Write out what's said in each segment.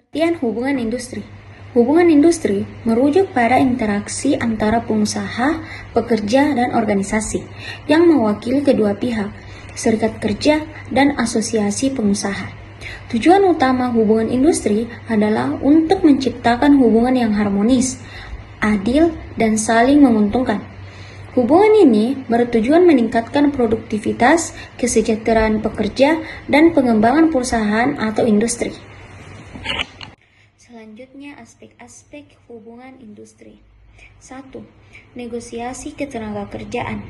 Pengertian hubungan industri. Hubungan industri merujuk pada interaksi antara pengusaha, pekerja, dan organisasi yang mewakili kedua pihak, serikat kerja, dan asosiasi pengusaha. Tujuan utama hubungan industri adalah untuk menciptakan hubungan yang harmonis, adil, dan saling menguntungkan. Hubungan ini bertujuan meningkatkan produktivitas, kesejahteraan pekerja, dan pengembangan perusahaan atau industri. Selanjutnya, aspek-aspek hubungan industri. 1. Negosiasi ketenagakerjaan.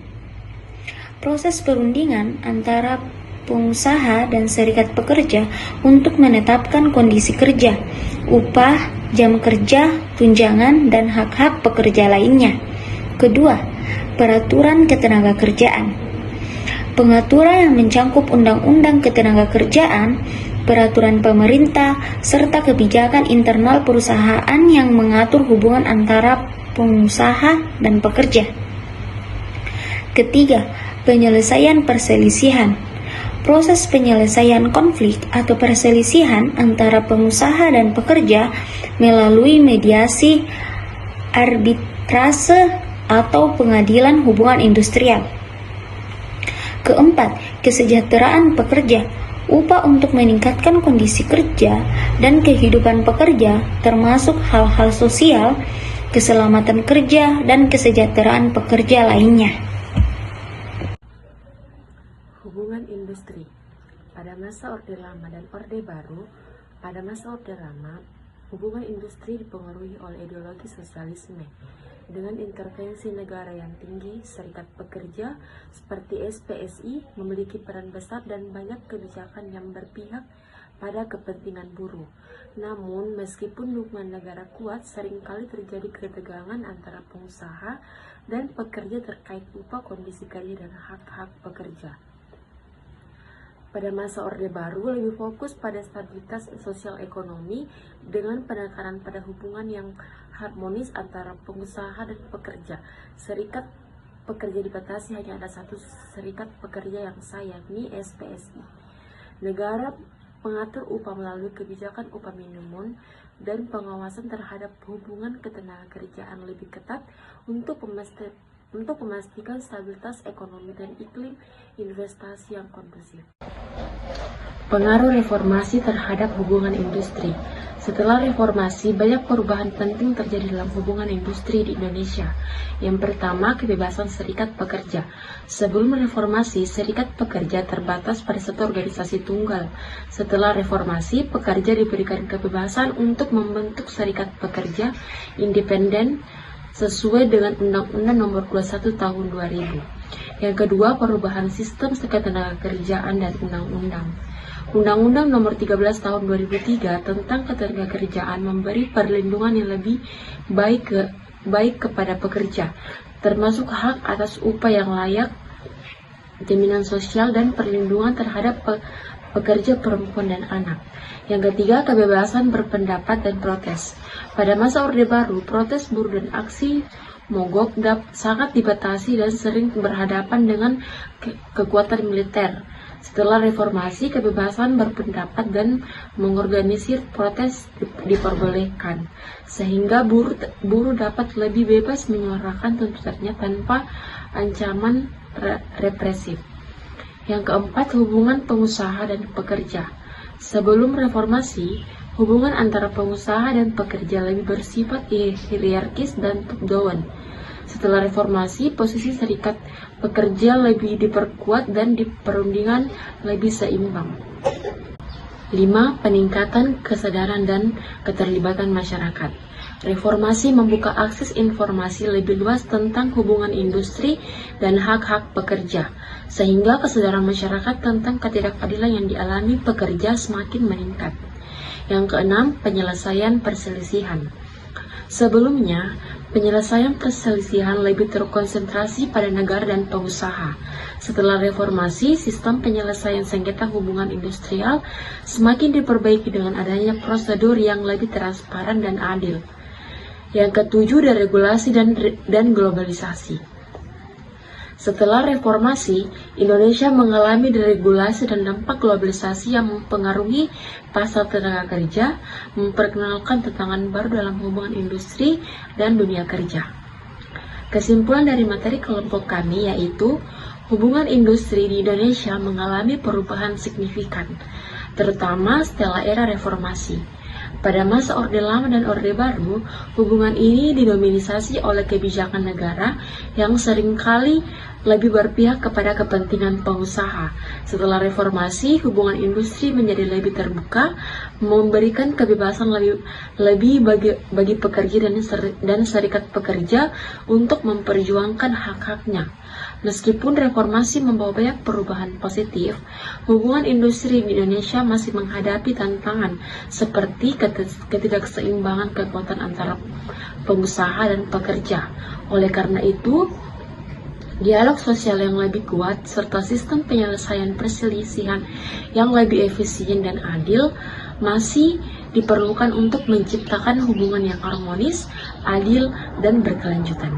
Proses perundingan antara pengusaha dan serikat pekerja untuk menetapkan kondisi kerja, upah, jam kerja, tunjangan, dan hak-hak pekerja lainnya. Kedua, peraturan ketenagakerjaan. Pengaturan yang mencakup undang-undang ketenagakerjaan, peraturan pemerintah, serta kebijakan internal perusahaan yang mengatur hubungan antara pengusaha dan pekerja. Ketiga, penyelesaian perselisihan. Proses penyelesaian konflik atau perselisihan antara pengusaha dan pekerja melalui mediasi, arbitrase, atau pengadilan hubungan industrial. Keempat, kesejahteraan pekerja. Upah untuk meningkatkan kondisi kerja dan kehidupan pekerja, termasuk hal-hal sosial, keselamatan kerja, dan kesejahteraan pekerja lainnya. Hubungan industri. Pada masa Orde Lama dan Orde Baru, pada masa Orde Lama, hubungan industri dipengaruhi oleh ideologi sosialisme. Dengan intervensi negara yang tinggi, serikat pekerja seperti SPSI memiliki peran besar dan banyak kebijakan yang berpihak pada kepentingan buruh. Namun, meskipun dukungan negara kuat, seringkali terjadi ketegangan antara pengusaha dan pekerja terkait upah, kondisi kerja, dan hak-hak pekerja. Pada masa Orde Baru lebih fokus pada stabilitas sosial ekonomi dengan penekanan pada hubungan yang harmonis antara pengusaha dan pekerja. Serikat pekerja dibatasi hanya ada satu serikat pekerja yang sah, yakni SPSI. Negara mengatur upah melalui kebijakan upah minimum dan pengawasan terhadap hubungan ketenagakerjaan lebih ketat untuk memastikan stabilitas ekonomi dan iklim investasi yang kondusif. Pengaruh reformasi terhadap hubungan industri. Setelah reformasi, banyak perubahan penting terjadi dalam hubungan industri di Indonesia. Yang pertama, kebebasan serikat pekerja. Sebelum reformasi, serikat pekerja terbatas pada satu organisasi tunggal. Setelah reformasi, pekerja diberikan kebebasan untuk membentuk serikat pekerja independen sesuai dengan Undang-Undang Nomor 21 Tahun 2000. Yang kedua, perubahan sistem ketenagakerjaan dan undang-undang. Undang-Undang Nomor 13 Tahun 2003 tentang ketenagakerjaan memberi perlindungan yang lebih baik kepada pekerja, termasuk hak atas upah yang layak, jaminan sosial, dan perlindungan terhadap pekerja perempuan dan anak. Yang ketiga, kebebasan berpendapat dan protes. Pada masa Orde Baru, protes buruh dan aksi mogok sangat dibatasi dan sering berhadapan dengan kekuatan militer. Setelah reformasi, kebebasan berpendapat dan mengorganisir protes diperbolehkan, sehingga buruh dapat lebih bebas menyuarakan tuntutannya tanpa ancaman represif. Yang keempat, hubungan pengusaha dan pekerja. Sebelum reformasi, hubungan antara pengusaha dan pekerja lebih bersifat hierarkis dan top-down. Setelah reformasi, posisi serikat pekerja lebih diperkuat dan perundingan lebih seimbang. 5. Peningkatan kesadaran dan keterlibatan masyarakat. Reformasi membuka akses informasi lebih luas tentang hubungan industri dan hak-hak pekerja, sehingga kesadaran masyarakat tentang ketidakadilan yang dialami pekerja semakin meningkat. Yang keenam, penyelesaian perselisihan. Sebelumnya, penyelesaian perselisihan lebih terkonsentrasi pada negara dan pengusaha. Setelah reformasi, sistem penyelesaian sengketa hubungan industrial semakin diperbaiki dengan adanya prosedur yang lebih transparan dan adil. Yang ketujuh, deregulasi dan globalisasi. Setelah reformasi, Indonesia mengalami deregulasi dan dampak globalisasi yang mempengaruhi pasar tenaga kerja, memperkenalkan tantangan baru dalam hubungan industri dan dunia kerja. Kesimpulan dari materi kelompok kami yaitu, hubungan industri di Indonesia mengalami perubahan signifikan, terutama setelah era reformasi. Pada masa Orde Lama dan Orde Baru, hubungan ini didominasi oleh kebijakan negara yang seringkali lebih berpihak kepada kepentingan pengusaha. Setelah reformasi, hubungan industri menjadi lebih terbuka, memberikan kebebasan lebih bagi pekerja dan serikat pekerja untuk memperjuangkan hak-haknya. Meskipun reformasi membawa banyak perubahan positif, hubungan industri di Indonesia masih menghadapi tantangan seperti ketidakseimbangan kekuatan antara pengusaha dan pekerja. Oleh karena itu, dialog sosial yang lebih kuat serta sistem penyelesaian perselisihan yang lebih efisien dan adil masih diperlukan untuk menciptakan hubungan yang harmonis, adil, dan berkelanjutan.